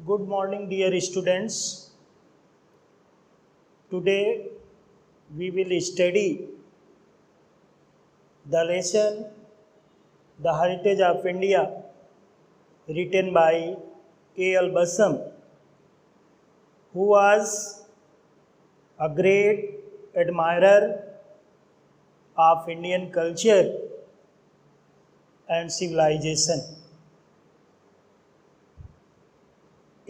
Good morning, dear students. Today we will study the lesson The Heritage of India, written by A.L. Bassam, who was a great admirer of Indian culture and civilization.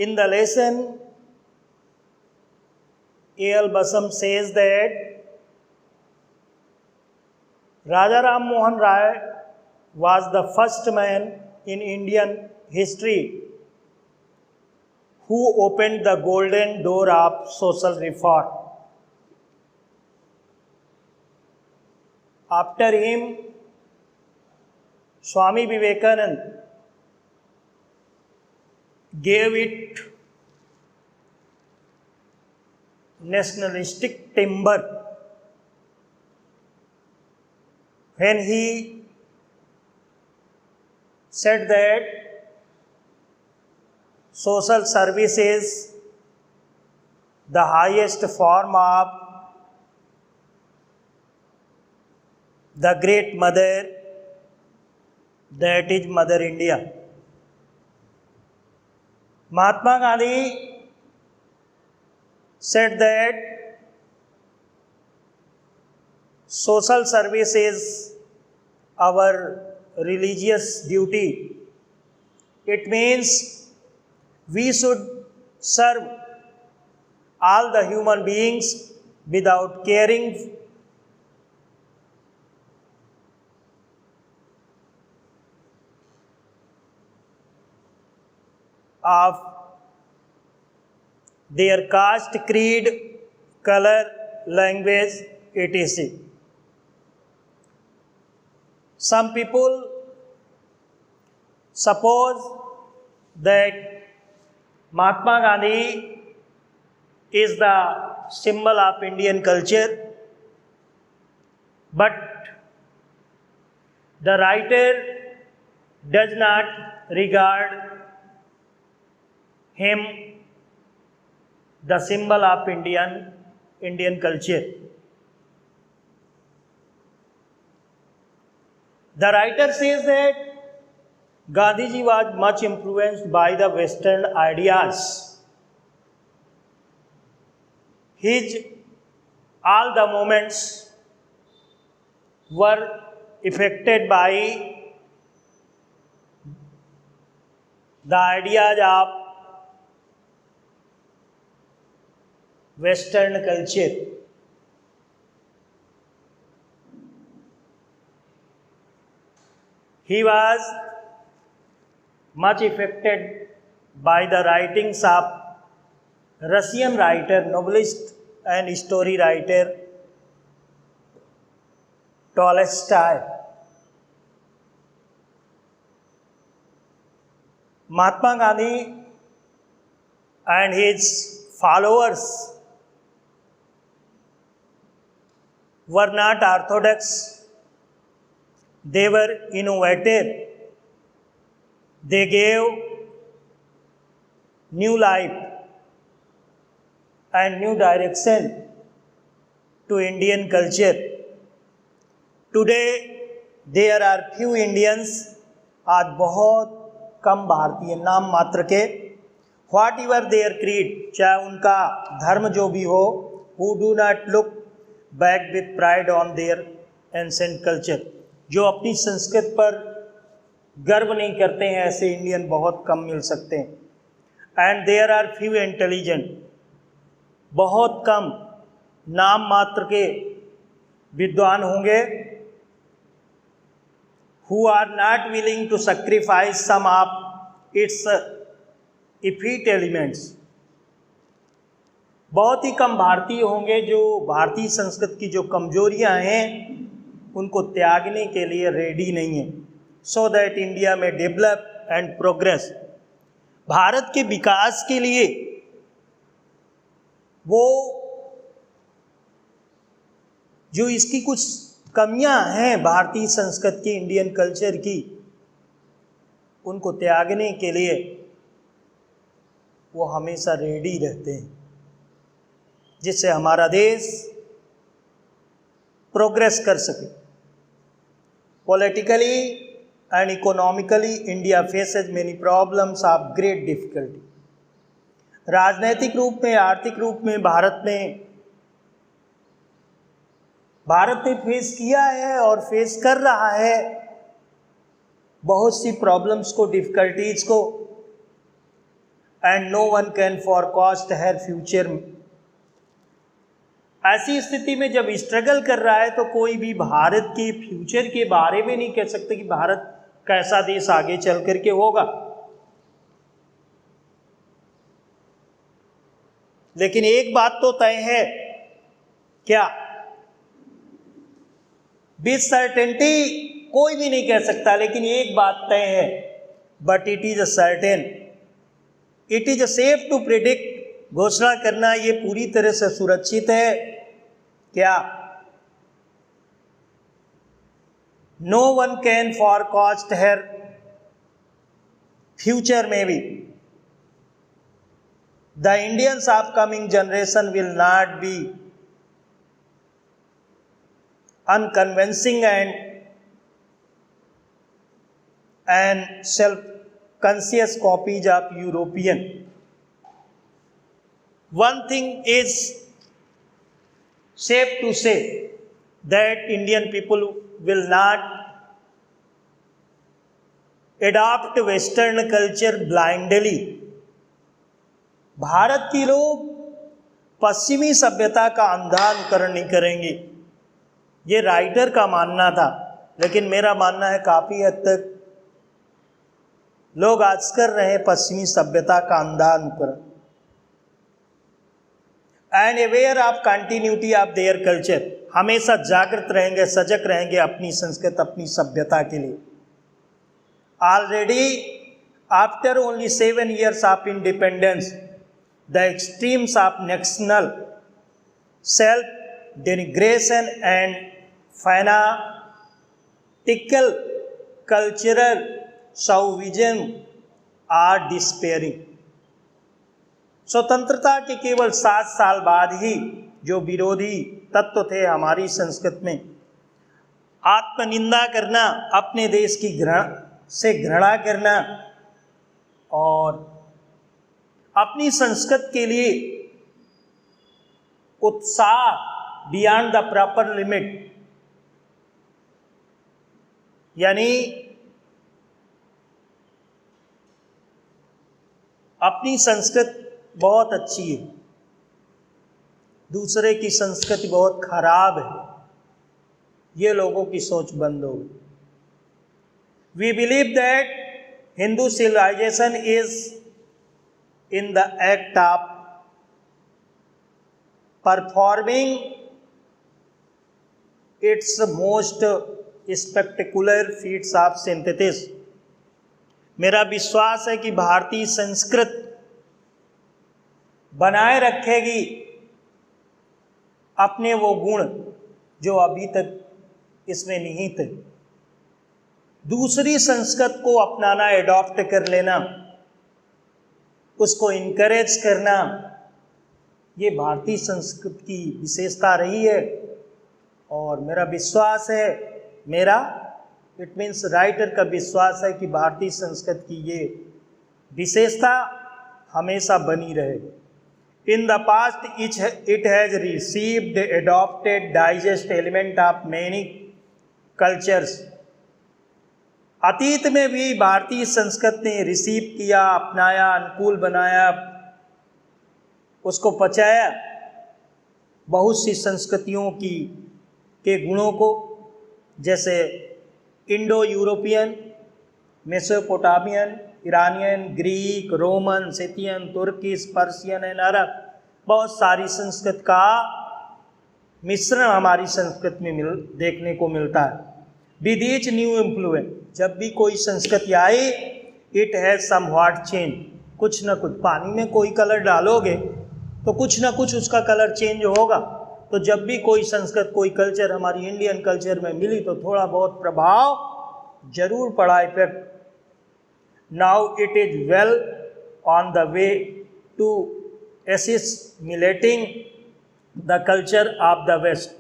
In the lesson, A.L. Bassam says that Raja Ram Mohan Rai was the first man in Indian history who opened the golden door of social reform. After him, Swami Vivekananda gave it nationalistic timber when he said that social service is the highest form of the great mother, that is Mother India. Mahatma Gandhi said that social service is our religious duty. It means we should serve all the human beings without caring of their caste, creed, color, language, etc. Some people suppose that Mahatma Gandhi is the symbol of Indian culture, but the writer does not regard him the symbol of Indian culture. The writer says that Gandhiji was much influenced by the Western ideas. His all the movements were affected by the ideas of Western culture. He was much affected by the writings of Russian writer, novelist and story writer Tolstoy. Mahatma Gandhi and his followers were not orthodox. They were innovative. They gave new life and new direction to Indian culture. Today there are few Indians, आज बहुत कम भारतीय नाम मात्र के, what ever there creed, चाहे उनका धर्म जो भी हो, who do not look back with pride on their ancient culture, जो अपनी संस्कृति पर गर्व नहीं करते हैं, ऐसे इंडियन बहुत कम मिल सकते हैं. And there are few intelligent, बहुत कम नाम मात्र के विद्वान होंगे who are not willing to sacrifice some of its effete elements. बहुत ही कम भारतीय होंगे जो भारतीय संस्कृति की जो कमजोरियां हैं उनको त्यागने के लिए रेडी नहीं है, सो दैट इंडिया में डेवलप एंड प्रोग्रेस. भारत के विकास के लिए वो जो इसकी कुछ कमियां हैं भारतीय संस्कृति की, इंडियन कल्चर की, उनको त्यागने के लिए वो हमेशा रेडी रहते हैं, जिससे हमारा देश प्रोग्रेस कर सके। Politically and economically India faces many problems of great difficulty. राजनैतिक रूप में, आर्थिक रूप में भारत ने फेस किया है और फेस कर रहा है बहुत सी प्रॉब्लम्स को, डिफिकल्टीज को, and no one can forecast her future. ऐसी स्थिति में जब स्ट्रगल कर रहा है तो कोई भी भारत के फ्यूचर के बारे में नहीं कह सकते कि भारत कैसा देश आगे चल करके होगा। लेकिन एक बात तो तय है, क्या? विद सर्टेनिटी कोई भी नहीं कह सकता, लेकिन एक बात तय है, but it is certain, it is safe to predict. घोषणा करना ये पूरी तरह से सुरक्षित है, क्या? No one can forecast her future में भी। The Indians of coming generation will not be unconvincing and self-conscious copies of European. One thing is safe to say that Indian people will not adopt Western culture blindly. Bharat के लोग पश्चिमी सभ्यता का अंधा अनुकरण नहीं करेंगे, ये राइटर का मानना था, लेकिन मेरा मानना है काफ़ी हद तक लोग आज कर रहे हैं पश्चिमी सभ्यता का अंधा अनुकरण। And aware of continuity of their culture, हमेशा जागृत रहेंगे, सजग रहेंगे अपनी संस्कृति, अपनी सभ्यता के लिए। Already after only 7 years of independence, the extremes of national self denigration and fanatical cultural chauvinism are despairing. स्वतंत्रता के केवल 7 साल बाद ही जो विरोधी तत्व थे हमारी संस्कृति में, आत्मनिंदा करना, अपने देश की घृणा करना और अपनी संस्कृति के लिए उत्साह बियॉन्ड द प्रॉपर लिमिट, यानी अपनी संस्कृति बहुत अच्छी है, दूसरे की संस्कृति बहुत खराब है, ये लोगों की सोच बंद हो गई। We believe that Hindu civilization is in the act of performing its most spectacular feats of synthesis. मेरा विश्वास है कि भारतीय संस्कृति बनाए रखेगी अपने वो गुण जो अभी तक इसमें निहित है। दूसरी संस्कृति को अपनाना, एडॉप्ट कर लेना, उसको इनकरेज करना, ये भारतीय संस्कृति की विशेषता रही है। और मेरा विश्वास है, इट मीन्स राइटर का विश्वास है कि भारतीय संस्कृति की ये विशेषता हमेशा बनी रहेगी। In the past it has received, adopted, digest element of many cultures. अतीत में भी भारतीय संस्कृति ने रिसीव किया, अपनाया, अनुकूल बनाया, उसको पचाया बहुत सी संस्कृतियों के गुणों को, जैसे Indo European, Mesopotamian, Iranian, Greek, Roman, Scythian, Turkish, Persian and Arab. बहुत सारी संस्कृति का मिश्रण हमारी संस्कृति में देखने को मिलता है। विद ईच न्यू इन्फ्लुएंस, जब भी कोई संस्कृति आई, इट हैज समव्हाट चेंज, कुछ न कुछ। पानी में कोई कलर डालोगे तो कुछ न कुछ उसका कलर चेंज होगा। तो जब भी कोई संस्कृति, कोई कल्चर हमारी इंडियन कल्चर में मिली तो थोड़ा बहुत प्रभाव जरूर पड़ा, effect. Now it is well on the way to assimilating the culture of the West.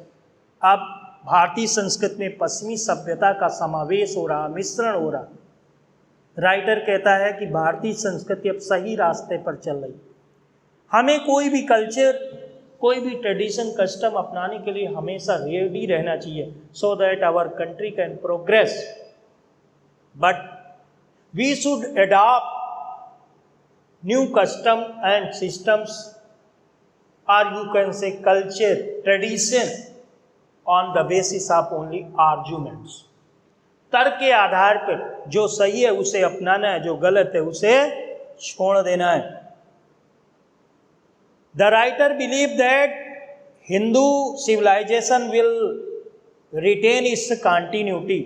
अब भारतीय संस्कृति में पश्चिमी सभ्यता का समावेश हो रहा, मिश्रण हो रहा। राइटर कहता है कि भारतीय संस्कृति अब सही रास्ते पर चल रही। हमें कोई भी कल्चर, कोई भी ट्रेडिशन, कस्टम अपनाने के लिए हमेशा रेडी रहना चाहिए, so that our country can progress. But we should adopt new custom and systems, और you can say culture, tradition, on the basis of only arguments. तर्क के आधार पर जो सही है उसे अपनाना है, जो गलत है उसे छोड़ देना है। The writer believe that Hindu civilization will retain its continuity.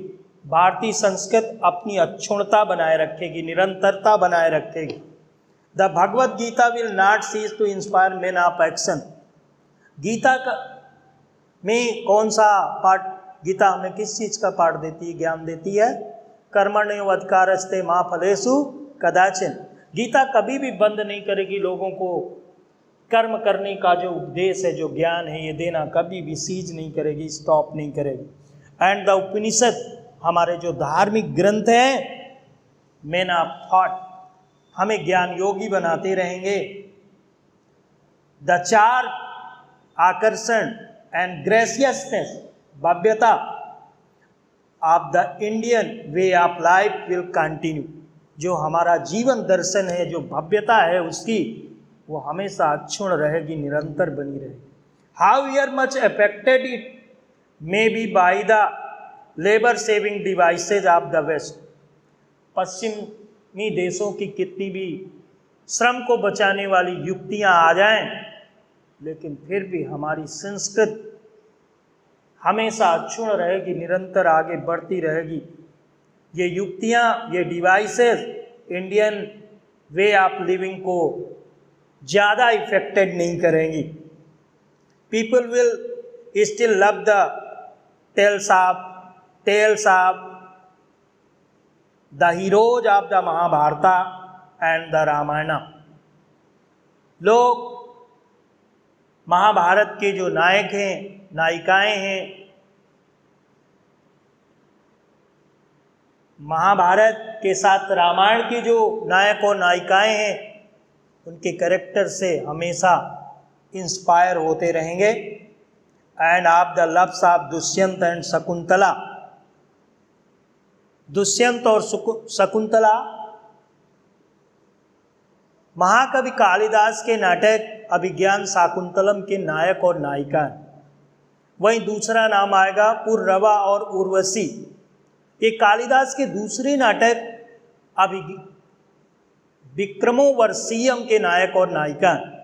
भारतीय संस्कृति अपनी अक्षुण्णता बनाए रखेगी, निरंतरता बनाए रखेगी। The Bhagavad Gita will not cease to inspire men of action. Gita का में कौन सा पाठ, गीता हमें किस चीज का पाठ देती है, ज्ञान देती है? कर्मण्येवाधिकारस्ते मा फलेषु कदाचन। गीता कभी भी बंद नहीं करेगी लोगों को कर्म करने का जो उपदेश है, जो ज्ञान है, ये देना कभी भी सीज नहीं करेगी, स्टॉप नहीं करेगी। एंड द उपनिषद, हमारे जो धार्मिक ग्रंथ हैं, मेन ऑफ थॉट, हमें ज्ञान योगी बनाते रहेंगे। द चार आकर्षण एंड ग्रेसियसनेस, भव्यता of the Indian way of life will continue. जो हमारा जीवन दर्शन है, जो भव्यता है उसकी, वो हमेशा अक्षुण्ण रहेगी, निरंतर बनी रहेगी। How we are much affected it may be by the labour saving devices of the west. पश्चिमी देशों की कितनी भी श्रम को बचाने वाली युक्तियां आ जाएं, लेकिन फिर भी हमारी संस्कृति हमेशा अक्षुण्ण रहेगी, निरंतर आगे बढ़ती रहेगी। ये युक्तियां, ये devices Indian way of living को ज़्यादा इफेक्टेड नहीं करेंगी। People will still love the tales of the heroes of the Mahabharata and the Ramayana. लोग महाभारत के जो नायक हैं, नायिकाएं हैं, महाभारत के साथ रामायण के जो नायक और नायिकाएं हैं, उनके कैरेक्टर से हमेशा इंस्पायर होते रहेंगे। End of the loves of Dushyant and Shakuntala. Dushyant और शकुंतला महाकवि कालिदास के नाटक अभिज्ञान शाकुंतलम के नायक और नायिका हैं। वहीं दूसरा नाम आएगा पुररवा और उर्वशी। ये कालिदास के दूसरे नाटक विक्रमोर्वशीयम के नायक और नायिका हैं।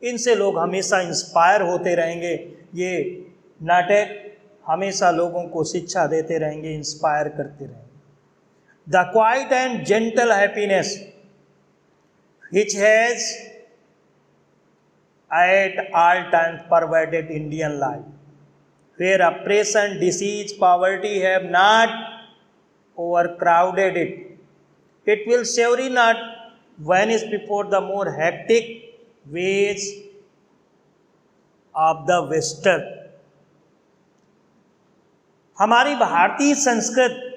इनसे लोग हमेशा इंस्पायर होते रहेंगे। ये नाटक हमेशा लोगों को शिक्षा देते रहेंगे, इंस्पायर करते रहेंगे। The quiet and gentle happiness which has at all times pervaded Indian life, where oppression, disease, poverty have not overcrowded it. It will surely not vanish before the more hectic ways of the Western. हमारी भारतीय संस्कृति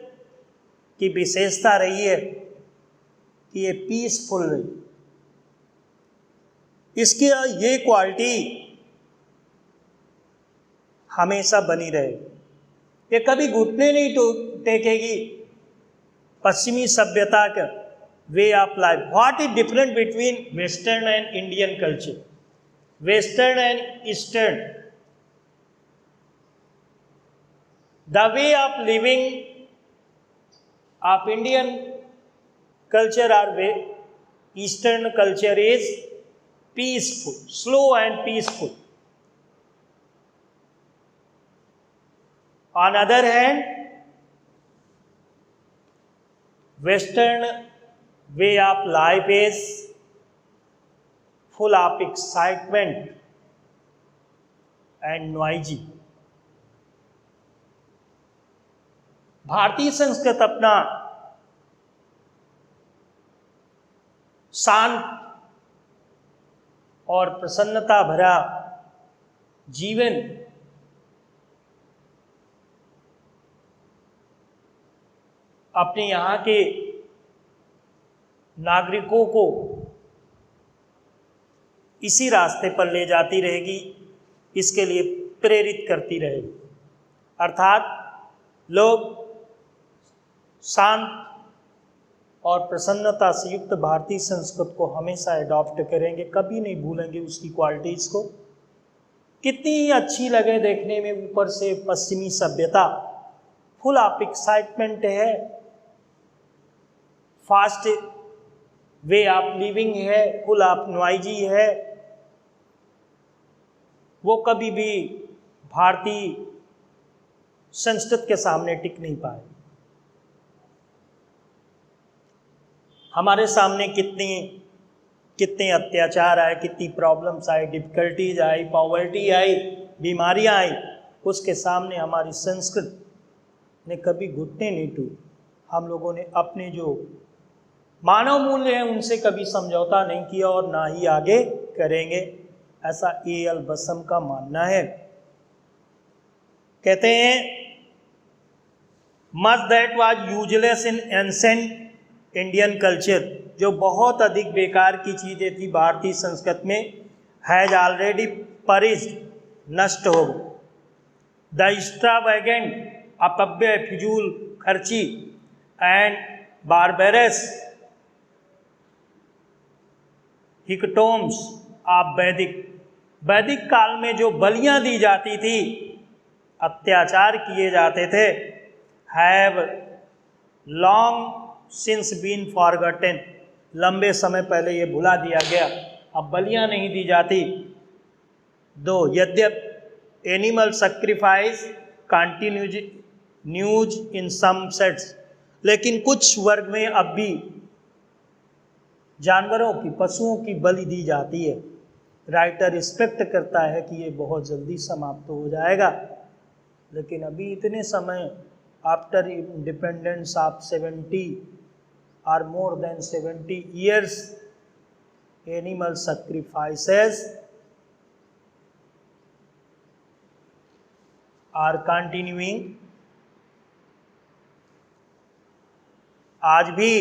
की विशेषता रही है कि ये peaceful रही। इसकी ये क्वालिटी हमेशा बनी रहे। ये कभी घुटने नहीं टेकेगी पश्चिमी सभ्यता का way of life. What is different between western and Indian culture, western and eastern? The way of living of Indian culture और way eastern culture is peaceful, slow and peaceful. On other hand, Western way of life is full of excitement and noisy. भारतीय संस्कृति अपना शांत और प्रसन्नता भरा जीवन अपने यहाँ के नागरिकों को इसी रास्ते पर ले जाती रहेगी, इसके लिए प्रेरित करती रहेगी। अर्थात लोग शांत और प्रसन्नता से युक्त भारतीय संस्कृति को हमेशा एडॉप्ट करेंगे, कभी नहीं भूलेंगे उसकी क्वालिटीज़ को। कितनी ही अच्छी लगे देखने में ऊपर से पश्चिमी सभ्यता, फुल ऑफ एक्साइटमेंट है, फास्ट वे ऑफ लिविंग है, फुल ऑफ नॉइजी है, वो कभी भी भारतीय संस्कृति के सामने टिक नहीं पाए। हमारे सामने कितने अत्याचार आए, कितनी प्रॉब्लम्स आई, डिफिकल्टीज आई, पॉवर्टी आई, बीमारियां आई, उसके सामने हमारी संस्कृति ने कभी घुटने नहीं टूटे। हम लोगों ने अपने जो मानव मूल्य हैं उनसे कभी समझौता नहीं किया और ना ही आगे करेंगे, ऐसा ए.एल. बसम का मानना है। कहते हैं much that was useless in ancient Indian culture, जो बहुत अधिक बेकार की चीज़ें थी भारतीय संस्कृति में, हैज ऑलरेडी परिज्ड, नष्ट हो गई। द एक्स्ट्रावैगेंट, अपव्यय, फिजूल खर्ची एंड बारबेरस हिकटोम्स ऑफ वैदिक काल में जो बलियां दी जाती थी, अत्याचार किए जाते थे, have long since been forgotten, लंबे समय पहले ये भुला दिया गया, अब बलियां नहीं दी जाती। दो यद्यप animal sacrifice continues in some sets, लेकिन कुछ वर्ग में अब भी जानवरों की, पशुओं की बलि दी जाती है। राइटर एक्सपेक्ट करता है कि ये बहुत जल्दी समाप्त हो जाएगा, लेकिन अभी इतने समय after independence of 70 or more than 70 years, animal sacrifices are continuing, आज भी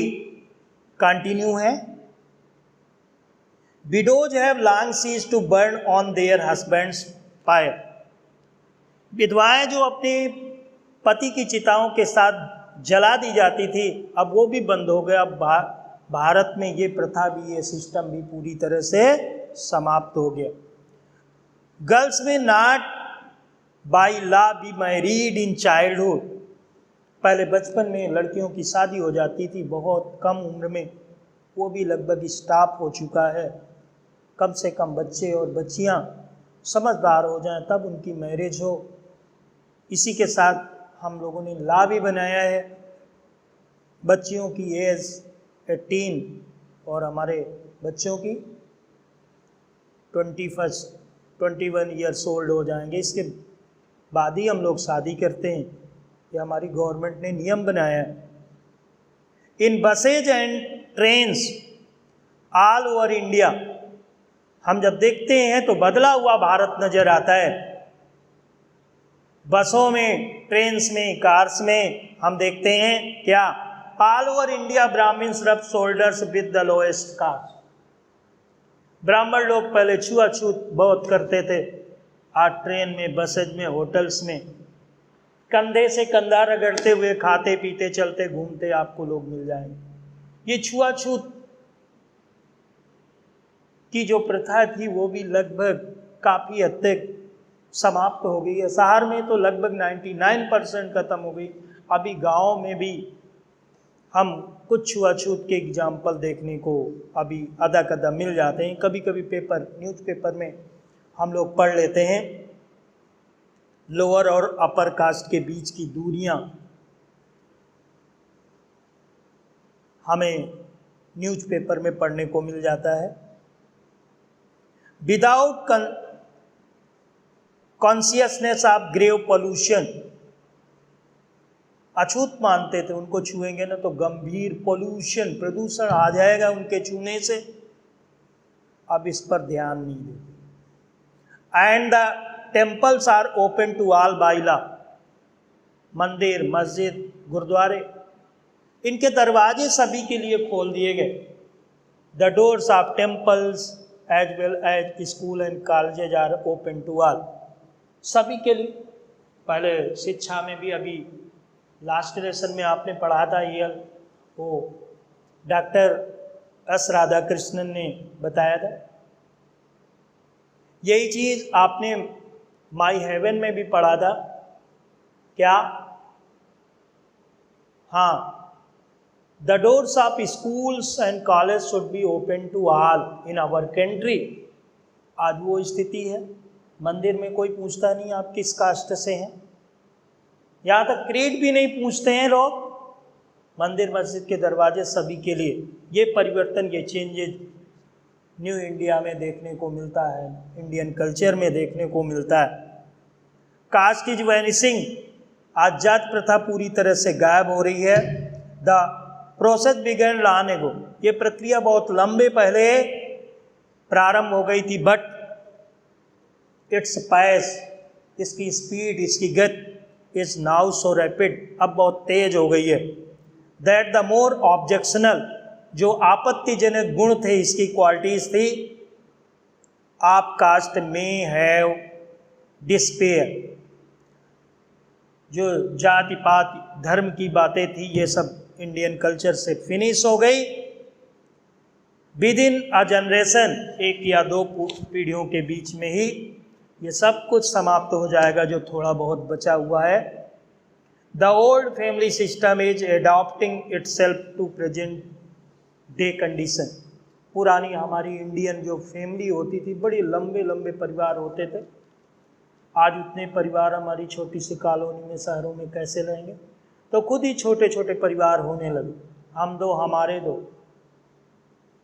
कंटिन्यू है। Widows have long ceased to burn on their husbands' fire, विधवाएं जो अपने पति की चिताओं के साथ जला दी जाती थी, अब वो भी बंद हो गया। अब भारत में ये प्रथा भी, ये सिस्टम भी पूरी तरह से समाप्त हो गया। गर्ल्स में not by law be married in childhood, पहले बचपन में लड़कियों की शादी हो जाती थी बहुत कम उम्र में, वो भी लगभग स्टॉप हो चुका है। कम से कम बच्चे और बच्चियां समझदार हो जाएं तब उनकी मैरिज हो। इसी के साथ हम लोगों ने लॉ भी बनाया है, बच्चियों की एज 18 और हमारे बच्चों की 21 ईयर्स ओल्ड हो जाएंगे, इसके बाद ही हम लोग शादी करते हैं। ये हमारी गवर्नमेंट ने नियम बनाया है। In buses and trains all over India, हम जब देखते हैं तो बदला हुआ भारत नजर आता है। बसों में, ट्रेन्स में, कार्स में हम देखते हैं क्या, all over India Brahmins rub shoulders with the lowest caste. Brahmin लोग पहले छुआछूत बहुत करते थे, आज ट्रेन में, बसेज में, होटल्स में कंधे से कंधा रगड़ते हुए, खाते पीते चलते घूमते आपको लोग मिल जाएंगे। ये छुआछूत की जो प्रथा थी वो भी लगभग काफ़ी हद तक समाप्त हो गई है। शहर में तो लगभग 99% खत्म हो गई। अभी गाँव में भी हम कुछ छुआछूत के एग्जाम्पल देखने को अभी अदा कदा मिल जाते हैं। कभी कभी न्यूज़पेपर में हम लोग पढ़ लेते हैं, लोअर और अपर कास्ट के बीच की दूरियां हमें न्यूज़पेपर में पढ़ने को मिल जाता है। Without consciousness of grave pollution, अछूत मानते थे, उनको छुएंगे ना तो गंभीर प्रदूषण आ जाएगा उनके छूने से। अब इस पर ध्यान नहीं देते। And the temples are open to all by law. मंदिर, मस्जिद, गुरुद्वारे, इनके दरवाजे सभी के लिए खोल दिए गए। The doors of temples as well as school and colleges are open to all. सभी के लिए। पहले शिक्षा में भी अभी लास्ट लेसन में आपने पढ़ा था, ये वो डॉक्टर एस राधाकृष्णन ने बताया था। यही चीज़ आपने माई हेवन में भी पढ़ा था। क्या? हाँ, the doors of schools and college should be open to all in our country. आज वो स्थिति है। मंदिर में कोई पूछता नहीं आप किस कास्ट से हैं, यहाँ तक क्रीड भी नहीं पूछते हैं लोग। मंदिर मस्जिद के दरवाजे सभी के लिए। ये परिवर्तन, ये चेंजेज न्यू इंडिया में देखने को मिलता है, इंडियन कल्चर में देखने को मिलता है। Caste is vanishing. आज जात प्रथा पूरी तरह से गायब हो रही है। The process begin long ago. ये प्रक्रिया बहुत लंबे पहले प्रारंभ हो गई थी, बट इट्स पास, इसकी स्पीड, इसकी गति इज नाउ सो रैपिड, अब बहुत तेज हो गई है। दैट द मोर ऑब्जेक्शनल, जो आपत्तिजनक गुण थे, इसकी क्वालिटीज थी, आप कास्ट में हैव डिस्पेयर। जो जाति पात धर्म की बातें थी, ये सब इंडियन कल्चर से फिनिश हो गई। विद इन अ जनरेशन, एक या दो पीढ़ियों के बीच में ही ये सब कुछ समाप्त हो जाएगा जो थोड़ा बहुत बचा हुआ है। The old family system is adopting itself to present day condition. पुरानी हमारी इंडियन जो फैमिली होती थी, बड़ी लंबे लंबे परिवार होते थे। आज उतने परिवार हमारी छोटी सी कॉलोनी में, शहरों में कैसे रहेंगे? तो खुद ही छोटे छोटे परिवार होने लगे। हम दो हमारे दो,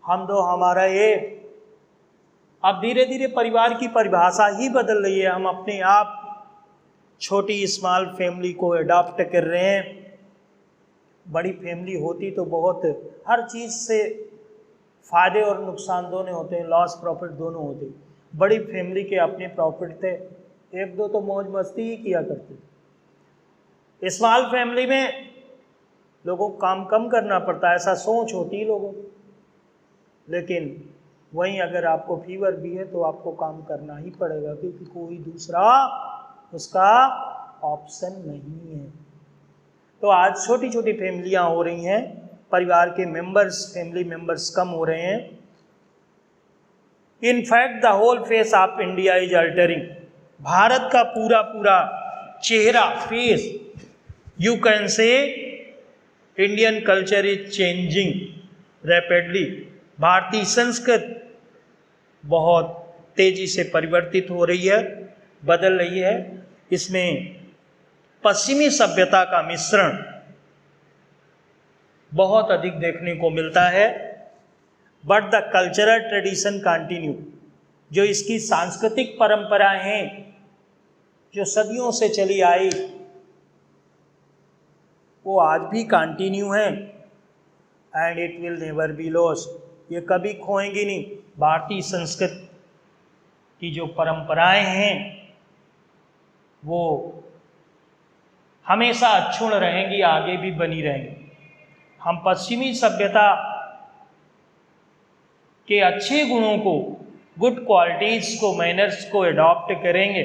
हम दो हमारा ये। अब धीरे धीरे परिवार की परिभाषा ही बदल रही है। हम अपने आप छोटी स्मॉल फैमिली को अडॉप्ट कर रहे हैं। बड़ी फैमिली होती तो बहुत हर चीज़ से फ़ायदे और नुकसान दोनों होते हैं, लॉस प्रॉफिट दोनों होते हैं। बड़ी फैमिली के अपने प्रॉफिट थे, एक दो तो मौज मस्ती ही किया करते थे। स्मॉल फैमिली में लोगों को काम कम करना पड़ता है, ऐसा सोच होती है लोगों की। लेकिन वहीं अगर आपको फीवर भी है तो आपको काम करना ही पड़ेगा, क्योंकि कोई दूसरा उसका ऑप्शन नहीं है। तो आज छोटी छोटी फैमिलियां हो रही हैं, परिवार के मेंबर्स, फैमिली मेंबर्स कम हो रहे हैं। In fact the whole face of India is altering. भारत का पूरा पूरा चेहरा, face, you can say Indian culture is changing rapidly. भारतीय संस्कृति बहुत तेजी से परिवर्तित हो रही है, बदल रही है। इसमें पश्चिमी सभ्यता का मिश्रण बहुत अधिक देखने को मिलता है। But the cultural tradition continue. जो इसकी सांस्कृतिक परंपराएं हैं, जो सदियों से चली आई, वो आज भी कंटिन्यू हैं। And it will never be lost. ये कभी खोएंगी नहीं। भारतीय संस्कृति की जो परंपराएं हैं वो हमेशा अक्षुण्ण रहेंगी, आगे भी बनी रहेंगी। हम पश्चिमी सभ्यता के अच्छे गुणों को, गुड क्वालिटीज को, मैनर्स को अडॉप्ट करेंगे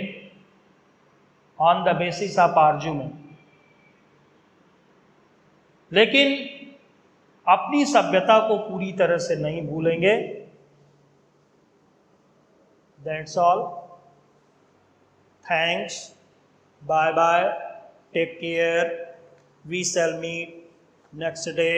on the basis of argument. लेकिन अपनी सभ्यता को पूरी तरह से नहीं भूलेंगे। That's all. Thanks, bye bye, take care, we shall meet next day.